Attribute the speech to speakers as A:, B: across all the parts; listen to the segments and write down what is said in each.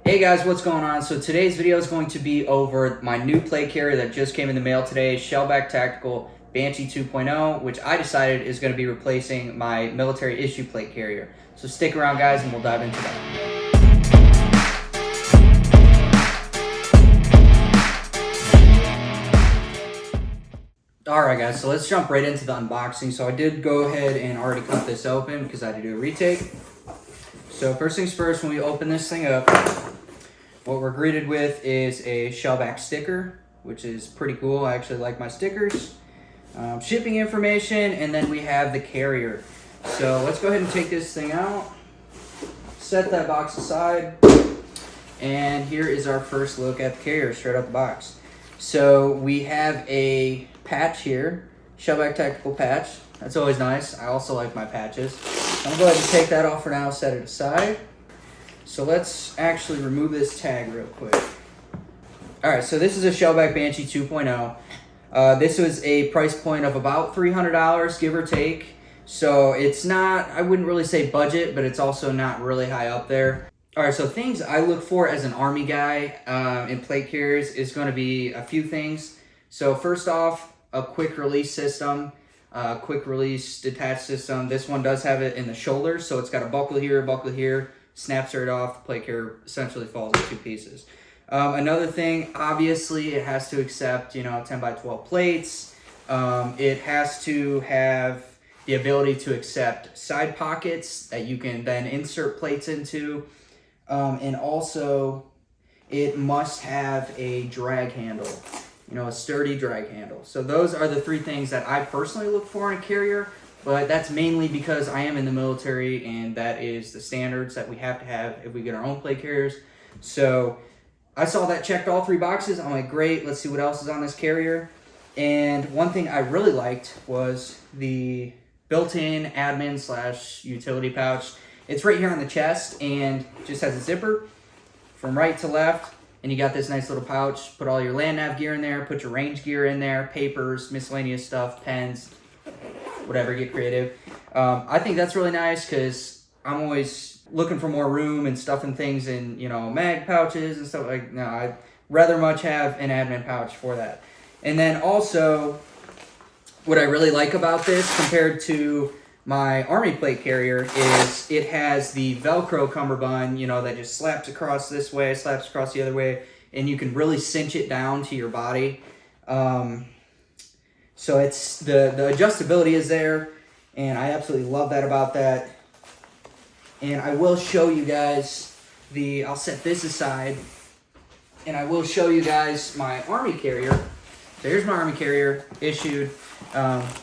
A: Hey guys, what's going on? So today's video is going to be over my new plate carrier that just came in the mail today, Shellback Tactical Banshee 2.0, which I decided is going to be replacing my military issue plate carrier. So stick around guys and we'll dive into that. Alright guys, so let's jump right into the unboxing. So I did go ahead and already cut this open because I had to do a retake. So first things first, when we open this thing up, what we're greeted with is a Shellback sticker, which is pretty cool. I actually like my stickers. Shipping information, and then we have the carrier. So let's go ahead and take this thing out, set that box aside, and here is our first look at the carrier straight out the box. So we have a patch here, Shellback Tactical patch. That's always nice. I also like my patches. I'm gonna go ahead and take that off for now, set it aside. So let's actually remove this tag real quick. All right, so this is a Shellback Banshee 2.0. This was a price point of about $300, give or take. So it's not, I wouldn't really say budget, but it's also not really high up there. All right, so things I look for as an Army guy in plate carriers is gonna be a few things. So first off, a quick release system, quick release detached system. This one does have it in the shoulder, so it's got a buckle here, snaps right off. The plate carrier essentially falls in two pieces. Another thing, obviously, it has to accept, 10 by 12 plates. It has to have the ability to accept side pockets that you can then insert plates into. And also, it must have a drag handle, a sturdy drag handle. So those are the three things that I personally look for in a carrier. But that's mainly because I am in the military and that is the standards that we have to have if we get our own plate carriers. So I saw that checked all three boxes. I'm like, great, let's see what else is on this carrier. And one thing I really liked was the built-in admin / utility pouch. It's right here on the chest and just has a zipper from right to left. And you got this nice little pouch. Put all your land nav gear in there, put your range gear in there, papers, miscellaneous stuff, pens, whatever, get creative. I think that's really nice because I'm always looking for more room and stuffing things in, mag pouches and stuff like that. No, I'd rather much have an admin pouch for that. And then also, what I really like about this compared to my Army plate carrier is it has the Velcro cummerbund, that just slaps across this way, slaps across the other way, and you can really cinch it down to your body. So it's the adjustability is there, and I absolutely love that about that. And I will show you guys I'll set this aside, and I will show you guys my Army carrier. There's my Army carrier, issued,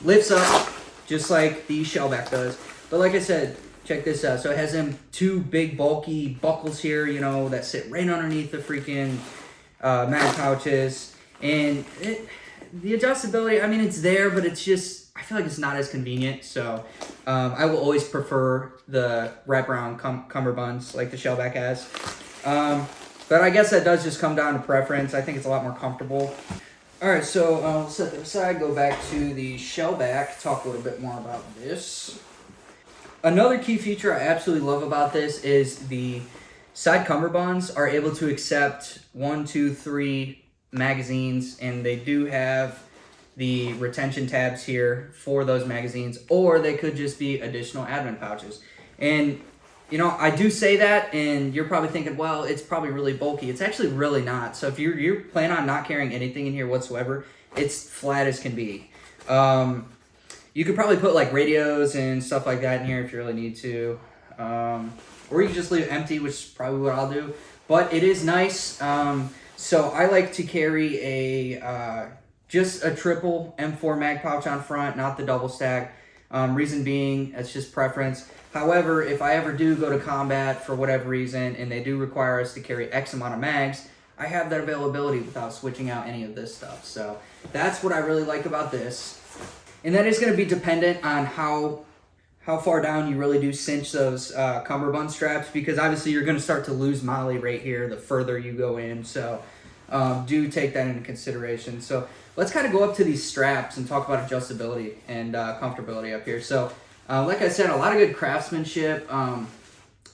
A: lifts up just like the Shellback does. But like I said, check this out. So it has them two big bulky buckles here, that sit right underneath the freaking mag pouches. And the adjustability, I mean, it's there, but it's just, I feel like it's not as convenient. So I will always prefer the wraparound cummerbunds like the Shellback has. But I guess that does just come down to preference. I think it's a lot more comfortable. All right, so I'll set that aside, go back to the Shellback, talk a little bit more about this. Another key feature I absolutely love about this is the side cummerbunds are able to accept 1, 2, 3 magazines, and they do have the retention tabs here for those magazines, or they could just be additional admin pouches. And I do say that, and you're probably thinking, well, it's probably really bulky. It's actually really not. So if you plan on not carrying anything in here whatsoever, it's flat as can be. You could probably put like radios and stuff like that in here if you really need to. Or you can just leave it empty, which is probably what I'll do. But it is nice. So I like to carry just a triple M4 mag pouch on front, not the double stack. Reason being, it's just preference. However, if I ever do go to combat for whatever reason and they do require us to carry X amount of mags, I have that availability without switching out any of this stuff. So that's what I really like about this. And that is going to be dependent on how far down you really do cinch those cummerbund straps, because obviously you're going to start to lose molly right here the further you go in. So do take that into consideration. So let's kind of go up to these straps and talk about adjustability and comfortability up here. So like I said, a lot of good craftsmanship.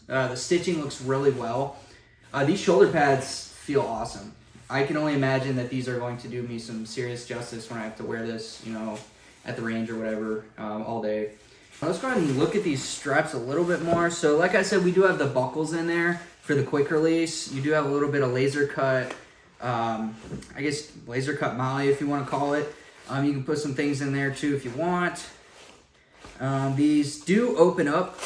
A: The stitching looks really well. These shoulder pads feel awesome. I can only imagine that these are going to do me some serious justice when I have to wear this, you know, at the range or whatever, all day. Let's go ahead and look at these straps a little bit more. So like I said, we do have the buckles in there for the quick release. You do have a little bit of laser cut, I guess laser cut molly if you want to call it. You can put some things in there too if you want. These do open up,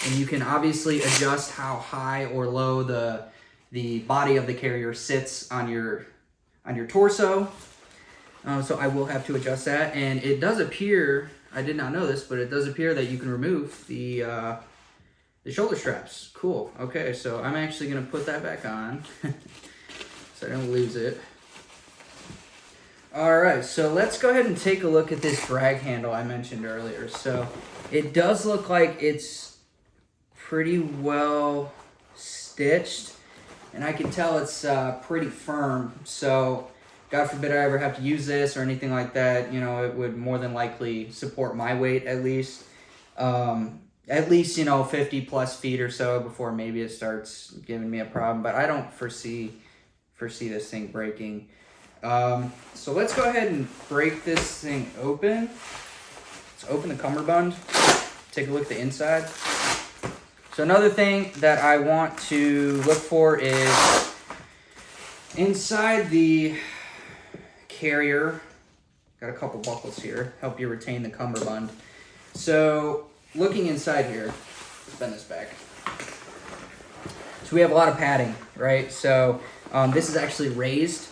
A: and you can obviously adjust how high or low the body of the carrier sits on your torso. So I will have to adjust that, and it does appear, I did not know this, but it does appear that you can remove the shoulder straps. Cool. Okay, so I'm actually gonna put that back on so I don't lose it. All right, so let's go ahead and take a look at this drag handle I mentioned earlier. So it does look like it's pretty well stitched, and I can tell it's pretty firm. So God forbid I ever have to use this or anything like that, you know, it would more than likely support my weight at least. You know, 50 plus feet or so before maybe it starts giving me a problem, but I don't foresee this thing breaking. So let's go ahead and break this thing open. Let's open the cummerbund, take a look at the inside. So another thing that I want to look for is inside the carrier, got a couple buckles here, help you retain the cummerbund. So looking inside here, let's bend this back. So we have a lot of padding, right? So this is actually raised,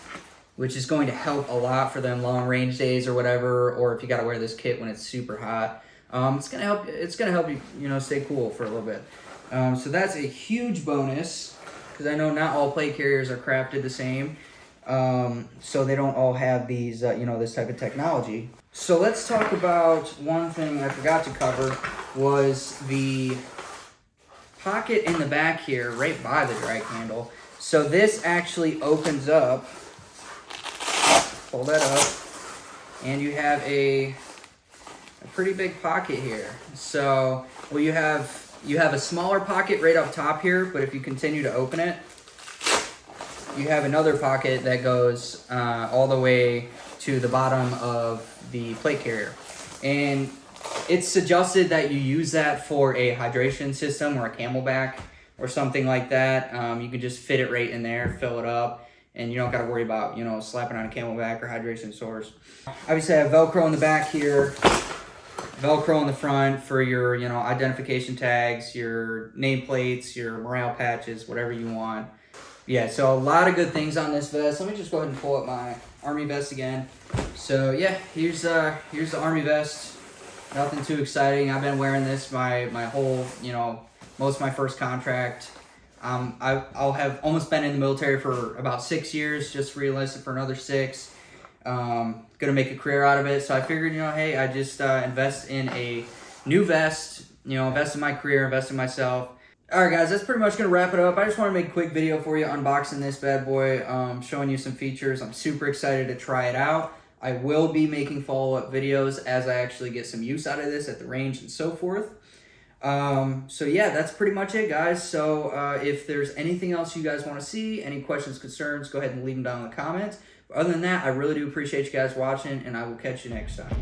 A: which is going to help a lot for them long range days or whatever, or if you got to wear this kit when it's super hot. It's gonna help you, you know, stay cool for a little bit. So that's a huge bonus, because I know not all plate carriers are crafted the same. So they don't all have these, you know, this type of technology. So let's talk about one thing I forgot to cover, was the pocket in the back here, right by the drag handle. So this actually opens up, pull that up, and you have a pretty big pocket here. So, well, you have a smaller pocket right up top here, but if you continue to open it, you have another pocket that goes all the way to the bottom of the plate carrier. And it's suggested that you use that for a hydration system or a Camelback or something like that. You can just fit it right in there, fill it up, and you don't got to worry about, you know, slapping on a Camelback or hydration source. Obviously, I have Velcro in the back here, Velcro in the front for your, you know, identification tags, your nameplates, your morale patches, whatever you want. Yeah, so a lot of good things on this vest. Let me just go ahead and pull up my Army vest again. So yeah, here's the Army vest. Nothing too exciting. I've been wearing this my whole, you know, most of my first contract. I'll have almost been in the military for about 6 years, just re-enlisted for another 6. Gonna make a career out of it. So I figured, you know, hey, I just invest in a new vest, you know, invest in my career, invest in myself. All right, guys, that's pretty much going to wrap it up. I just want to make a quick video for you unboxing this bad boy, showing you some features. I'm super excited to try it out. I will be making follow-up videos as I actually get some use out of this at the range and so forth. So yeah, that's pretty much it, guys. So if there's anything else you guys want to see, any questions, concerns, go ahead and leave them down in the comments. But other than that, I really do appreciate you guys watching, and I will catch you next time.